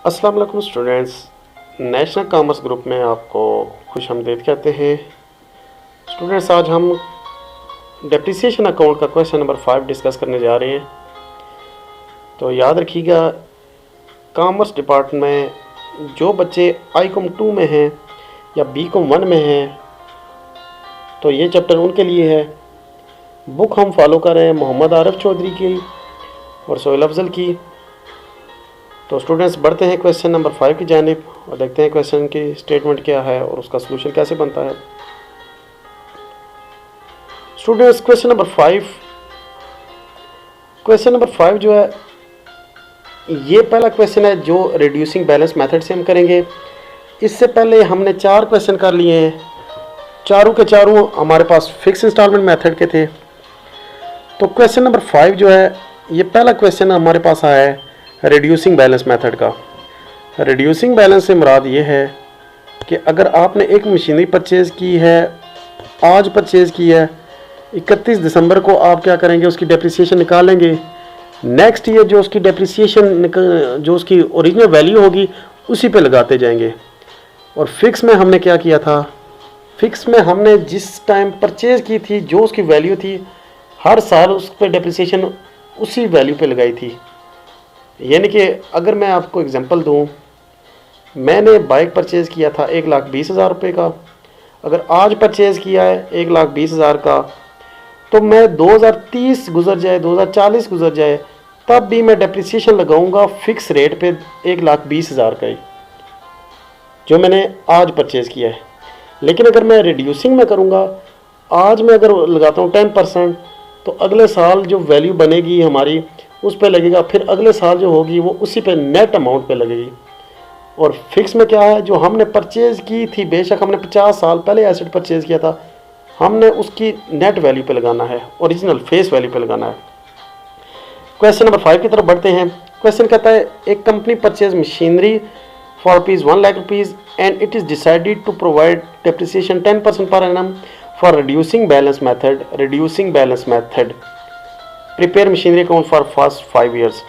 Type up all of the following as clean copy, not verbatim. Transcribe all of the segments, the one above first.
अस्सलाम वालेकुम students, national commerce group में आपको खुशामदीद कहते हैं। स्टूडेंट्स, आज हम डेप्रिसिएशन अकाउंट का क्वेश्चन नंबर 5 डिस्कस करने जा रहे हैं। तो याद रखिएगा, कॉमर्स डिपार्टमेंट में जो बच्चे आई.कॉम 2 में हैं या बी.कॉम 1 में हैं तो ये चैप्टर उनके लिए है। बुक हम फॉलो कर रहे हैं मोहम्मद आरिफ चौधरी की और सोहेल अफजल की। तो स्टूडेंट्स, बढ़ते हैं क्वेश्चन नंबर 5 की जानिब और देखते हैं क्वेश्चन की स्टेटमेंट क्या है और उसका सलूशन कैसे बनता है। स्टूडेंट्स, क्वेश्चन नंबर 5 जो है, ये पहला क्वेश्चन है जो रिड्यूसिंग बैलेंस मेथड से हम करेंगे। इससे पहले हमने 4 क्वेश्चन कर लिए हैं, चारों के चारों हमारे पास फिक्स इंस्टॉलमेंट मेथड के थे। तो क्वेश्चन नंबर 5 जो है, ये पहला क्वेश्चन हमारे पास आया है रिड्यूसिंग बैलेंस मेथड का। रिड्यूसिंग बैलेंस से मुराद ये है कि अगर आपने एक मशीनरी परचेज़ की है, आज परचेज़ की है, 31 दिसंबर को आप क्या करेंगे, उसकी डेप्रिसिएशन निकालेंगे। नेक्स्ट ईयर जो उसकी डेप्रिसिएशन जो उसकी ओरिजिनल वैल्यू होगी उसी पे लगाते जाएंगे। और फिक्स में हमने क्या किया था, फिक्स में हमने जिस टाइम परचेज़ की थी जो उसकी वैल्यू थी, हर साल उस पर डेप्रिसिएशन उसी वैल्यू पे लगाई थी। यानी कि अगर मैं आपको एग्जांपल दूं, मैंने बाइक परचेज़ किया था 1,20,000 रुपये का। अगर आज परचेज़ किया है 1,20,000 का, तो मैं 2030 गुजर जाए, 2040 गुजर जाए, तब भी मैं डेप्रिसिएशन लगाऊंगा फिक्स रेट पे 1,20,000 का ही, जो मैंने आज परचेज़ किया है। लेकिन अगर मैं रिड्यूसिंग में करूँगा, आज मैं अगर लगाता हूँ 10%, तो अगले साल जो वैल्यू बनेगी हमारी उस पे लगेगा, फिर अगले साल जो होगी वो उसी पे नेट अमाउंट पे लगेगी। और फिक्स में क्या है, जो हमने परचेज़ की थी, बेशक हमने 50 साल पहले एसेट परचेज़ किया था, हमने उसकी नेट वैल्यू पे लगाना है, ओरिजिनल फेस वैल्यू पे लगाना है। क्वेश्चन नंबर 5 की तरफ बढ़ते हैं। क्वेश्चन कहता है, एक company purchase machinery for ₹1 lakh and it is decided to provide depreciation 10% per annum for reducing balance method prepare machinery account for first 5 years.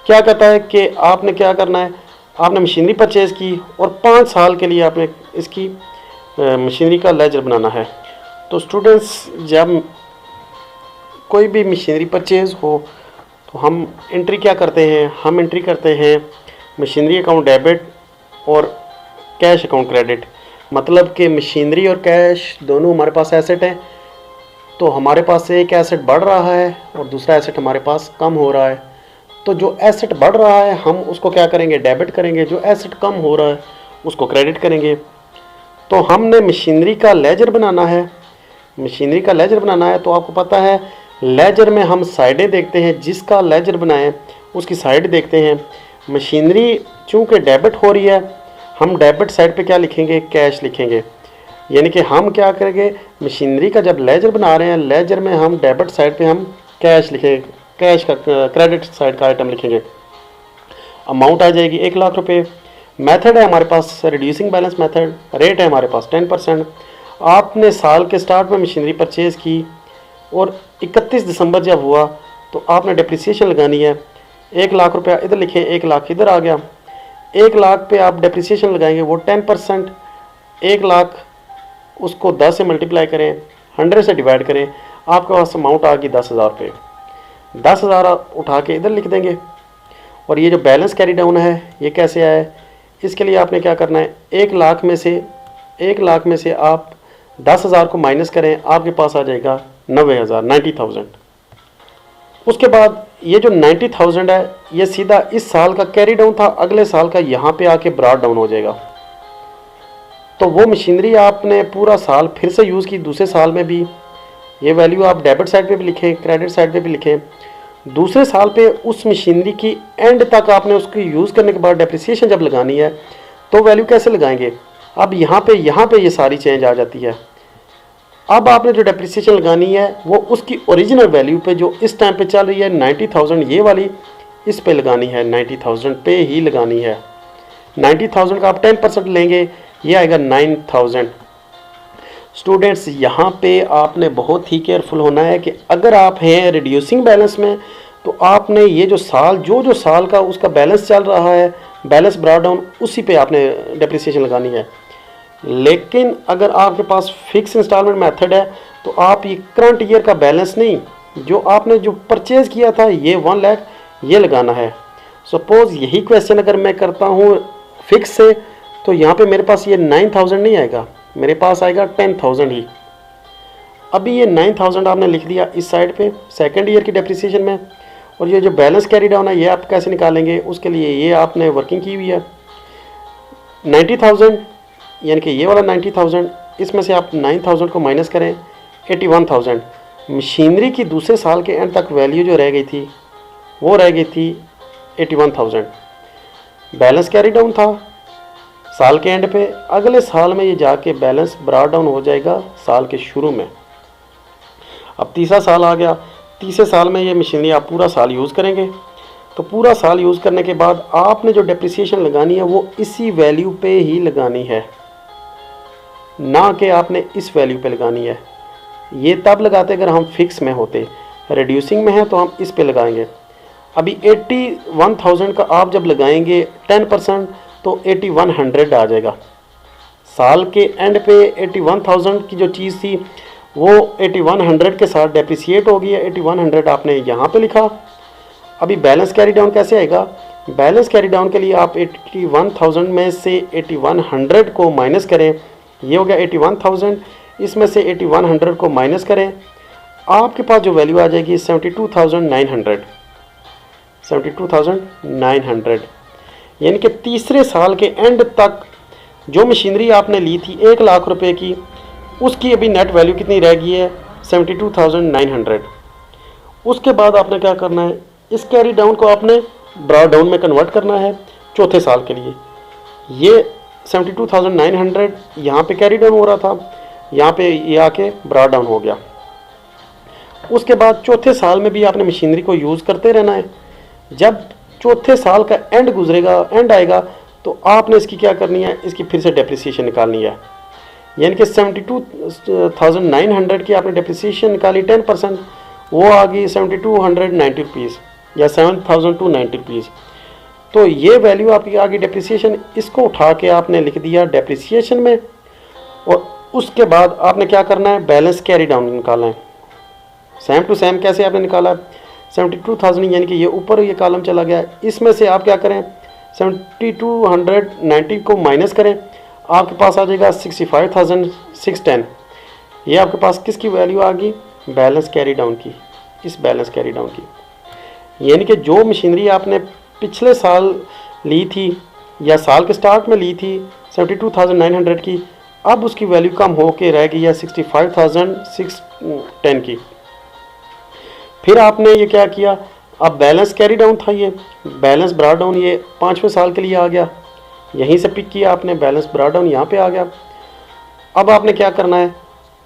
क्या कहता है कि आपने क्या करना है, आपने मशीनरी परचेज़ की और 5 साल के लिए आपने इसकी मशीनरी का लेजर बनाना है। तो स्टूडेंट्स, जब कोई भी मशीनरी परचेज़ हो तो हम एंट्री क्या करते हैं, हम एंट्री करते हैं मशीनरी अकाउंट डेबिट और कैश अकाउंट क्रेडिट। मतलब कि मशीनरी और कैश दोनों हमारे पास एसेट हैं, तो हमारे पास से एक एसेट बढ़ रहा है और दूसरा एसेट हमारे पास कम हो रहा है। तो जो एसेट बढ़ रहा है हम उसको क्या करेंगे, डेबिट करेंगे। जो एसेट कम हो रहा है उसको क्रेडिट करेंगे। तो हमने मशीनरी का लेजर बनाना है। मशीनरी का लेजर बनाना है तो आपको पता है, लेजर में हम साइडें देखते हैं, जिसका लेजर बनाएं उसकी साइड देखते हैं। मशीनरी चूँकि डेबिट हो रही है, हम डेबिट साइड पे क्या लिखेंगे, कैश लिखेंगे। यानी कि हम क्या करेंगे, मशीनरी का जब लेजर बना रहे हैं, लेजर में हम डेबिट साइड पे हम कैश लिखेंगे, कैश का क्रेडिट साइड का आइटम लिखेंगे। अमाउंट आ जाएगी 1 लाख रुपए। मेथड है हमारे पास रिड्यूसिंग बैलेंस मेथड, रेट है हमारे पास 10%। आपने साल के स्टार्ट में मशीनरी परचेज़ की और 31 दिसंबर जब हुआ तो आपने डेप्रिसिएशन लगानी है। 1 लाख रुपया इधर लिखे, 1 लाख इधर आ गया। 1 लाख पे आप डेप्रिसिएशन लगाएंगे, वो 10%। 1 लाख उसको 10 से मल्टीप्लाई करें, 100 से डिवाइड करें, आपके पास अमाउंट आ गई 10,000 रुपये। 10,000 उठा के इधर लिख देंगे। और ये जो बैलेंस कैरी डाउन है ये कैसे आया है, इसके लिए आपने क्या करना है, 1 लाख में से आप 10,000 को माइनस करें, आपके पास आ जाएगा 90,000। उसके बाद ये जो 90,000 है ये सीधा इस साल का कैरी डाउन था, अगले साल का यहाँ पे आके ब्रॉड डाउन हो जाएगा। तो वो मशीनरी आपने पूरा साल फिर से यूज़ की, दूसरे साल में भी ये वैल्यू आप डेबिट साइड पे भी लिखें, क्रेडिट साइड पे भी लिखें। दूसरे साल पे उस मशीनरी की एंड तक आपने उसको यूज़ करने के बाद डेप्रिसिएशन जब लगानी है तो वैल्यू कैसे लगाएंगे। अब यहाँ पे ये सारी चेंज आ जाती है। अब आपने जो डेप्रिसिएशन लगानी है वो उसकी ओरिजिनल वैल्यू पे जो इस टाइम पे चल रही है 90,000, ये वाली इस पे लगानी है, 90,000 पे ही लगानी है। 90,000 का आप 10% लेंगे, ये आएगा 9,000। स्टूडेंट्स, यहाँ पे आपने बहुत ही केयरफुल होना है कि अगर आप हैं रिड्यूसिंग बैलेंस में तो आपने ये जो साल का उसका बैलेंस चल रहा है बैलेंस ब्रॉट डाउन उसी पे आपने डेप्रिसिएशन लगानी है। लेकिन अगर आपके पास फिक्स इंस्टॉलमेंट मेथड है तो आप ये करंट ईयर का बैलेंस नहीं, जो आपने जो परचेज़ किया था ये 1 लाख ये लगाना है। सपोज़ यही क्वेश्चन अगर मैं करता हूँ फिक्स से, तो यहाँ पे मेरे पास ये 9000 नहीं आएगा, मेरे पास आएगा 10000 ही। अभी ये 9000 आपने लिख दिया इस साइड पे सेकंड ईयर की डेप्रिसिएशन में, और ये जो बैलेंस कैरी डाउन है ये आप कैसे निकालेंगे, उसके लिए ये आपने वर्किंग की हुई है 90000, यानी कि ये वाला 90000, इसमें से आप 9000 को माइनस करें 81000। मशीनरी की दूसरे साल के एंड तक वैल्यू जो रह गई थी वो रह गई थी 81000। बैलेंस कैरी डाउन था साल के एंड पे, अगले साल में ये जाके बैलेंस ब्रॉट डाउन हो जाएगा साल के शुरू में। अब तीसरा साल आ गया, तीसरे साल में ये मशीनरी आप पूरा साल यूज़ करेंगे, तो पूरा साल यूज़ करने के बाद आपने जो डेप्रिसिएशन लगानी है वो इसी वैल्यू पे ही लगानी है, ना कि आपने इस वैल्यू पे लगानी है। ये तब लगाते अगर हम फिक्स में होते, रिड्यूसिंग में है तो हम इस पे लगाएंगे। अभी 81000 का आप जब लगाएंगे 10% तो 8100 आ जाएगा। साल के एंड पे 81000 की जो चीज़ थी वो 8100 के साथ डेप्रिसिएट हो गई है, 8100 आपने यहाँ पे लिखा। अभी बैलेंस कैरी डाउन कैसे आएगा, बैलेंस कैरी डाउन के लिए आप 81000 में से 8100 को माइनस करें, ये हो गया 81000, इसमें से 8100 को माइनस करें, आपके पास जो वैल्यू आ जाएगी 72900, 72900। यानी कि तीसरे साल के एंड तक जो मशीनरी आपने ली थी 1 लाख रुपए की, उसकी अभी नेट वैल्यू कितनी रह गई है 72900। उसके बाद आपने क्या करना है, इस कैरी डाउन को आपने ब्रॉट डाउन में कन्वर्ट करना है चौथे साल के लिए। ये 72900 यहाँ पे कैरी डाउन हो रहा था, यहाँ पे ये आके ब्रॉट डाउन हो गया। उसके बाद चौथे साल में भी आपने मशीनरी को यूज़ करते रहना है। जब चौथे साल का एंड गुजरेगा, एंड आएगा, तो आपने इसकी क्या करनी है, इसकी फिर से डेप्रिसिएशन निकालनी है। यानी कि 72900 की आपने डेप्रिसिएशन निकाली 10%, वो आ गई 7290 रुपीज़ या 7290 रुपीज़। तो ये वैल्यू आपकी आ गई डेप्रिसिएशन, इसको उठा के आपने लिख दिया डेप्रिसिएशन में। और उसके बाद आपने क्या करना है, बैलेंस कैरी डाउन निकालना है। सेम टू सेम कैसे आपने निकाला, 72000 यानी कि ये ऊपर ये कॉलम चला गया, इसमें से आप क्या करें 7290 को माइनस करें, आपके पास आ जाएगा 65610। ये आपके पास किसकी वैल्यू आ गई, बैलेंस कैरी डाउन की, इस बैलेंस कैरी डाउन की। यानी कि जो मशीनरी आपने पिछले साल ली थी या साल के स्टार्ट में ली थी 72900 की, अब उसकी वैल्यू कम हो के रह गई है 65610 की। फिर आपने ये क्या किया, अब बैलेंस कैरी डाउन था, ये बैलेंस ब्रॉट डाउन ये 5वें साल के लिए आ गया, यहीं से पिक किया आपने, बैलेंस ब्रॉट डाउन यहाँ पे आ गया। अब आपने क्या करना है,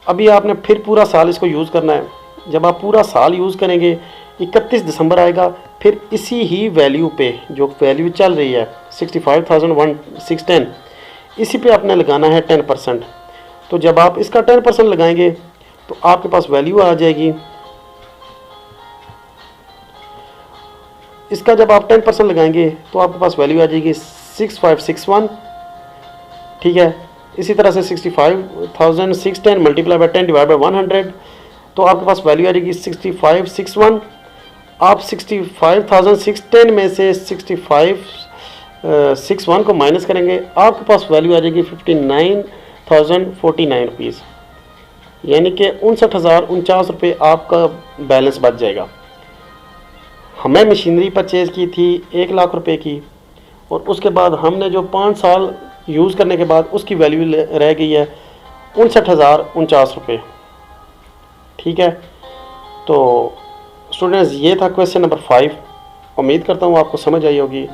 अभी आपने फिर पूरा साल इसको यूज़ करना है। जब आप पूरा साल यूज़ करेंगे 31 दिसंबर आएगा, फिर इसी ही वैल्यू पे जो वैल्यू चल रही है 65610, इसी पे आपने लगाना है 10%। तो जब आप इसका 10% लगाएंगे तो आपके पास वैल्यू आ जाएगी, इसका जब आप 10% लगाएंगे तो आपके पास वैल्यू आ जाएगी 6561, ठीक है। इसी तरह से 65610 मल्टीप्लाई बाय 10 डिवाइड बाय 100, तो आपके पास वैल्यू आ जाएगी 6561। आप 65610 में से 6561 को माइनस करेंगे, आपके पास वैल्यू आ जाएगी 59049 रुपीज़, यानी कि 59,049 रुपये आपका बैलेंस बच जाएगा। हमें मशीनरी परचेज़ की थी 1 लाख रुपए की, और उसके बाद हमने जो 5 साल यूज़ करने के बाद उसकी वैल्यू रह गई है 59,049 रुपये, ठीक है। तो स्टूडेंट्स ये था क्वेश्चन नंबर 5। उम्मीद करता हूँ आपको समझ आई होगी।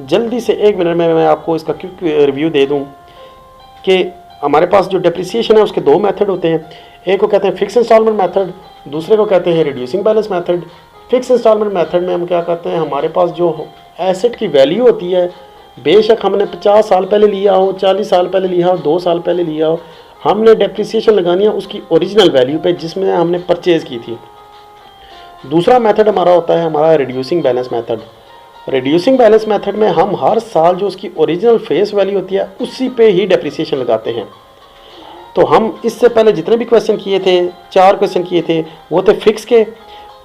जल्दी से 1 मिनट में मैं आपको इसका क्विक रिव्यू दे दूँ कि हमारे पास जो डेप्रिसिएशन है उसके 2 मेथड होते हैं। एक को कहते हैं फिक्स इंस्टॉलमेंट मेथड, दूसरे को कहते हैं reducing balance method. Fix instalment method में हम क्या करते हैं, हमारे पास जो एसेट की वैल्यू होती है, बेशक हमने 50 साल पहले लिया हो, 40 साल पहले लिया हो, 2 साल पहले लिया हो, हमने डेप्रिसिएशन लगानी है उसकी ओरिजिनल वैल्यू पे जिसमें हमने परचेज़ की थी। दूसरा मेथड हमारा होता है हमारा reducing balance method. Reducing balance method में हम हर साल जो उसकी ओरिजिनल फेस वैल्यू होती है उसी पे ही डेप्रिसिएशन लगाते हैं। तो हम इससे पहले जितने भी क्वेश्चन किए थे, 4 क्वेश्चन किए थे, वो थे फिक्स के।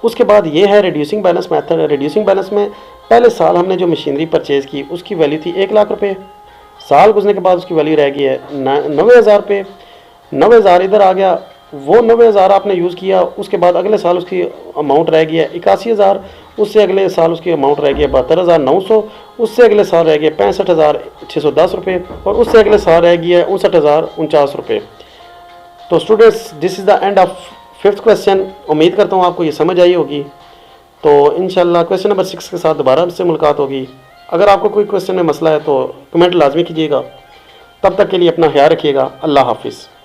उसके बाद ये है reducing balance method. Reducing balance में पहले साल हमने जो मशीनरी परचेज़ की उसकी वैल्यू थी 1 लाख रुपये। साल गुजरने के बाद उसकी वैल्यू रह गई है 90,000 रुपये। 90,000 इधर आ गया, वो 90,000 आपने यूज़ किया, उसके बाद अगले साल उसकी अमाउंट रह गई है 81,000, उससे अगले साल उसकी अमाउंट रह गई है 72,900, उससे अगले साल रह गया 65,610 रुपये, और उससे अगले साल रह गई है 59,049 रुपये। तो students, this is the end of 5th question. उम्मीद करता हूँ आपको ये समझ आई होगी। तो इंशाल्लाह क्वेश्चन नंबर 6 के साथ दोबारा से मुलाकात होगी। अगर आपको कोई क्वेश्चन में मसला है तो कमेंट लाजमी कीजिएगा। तब तक के लिए अपना ख्याल रखिएगा। अल्लाह हाफिज़।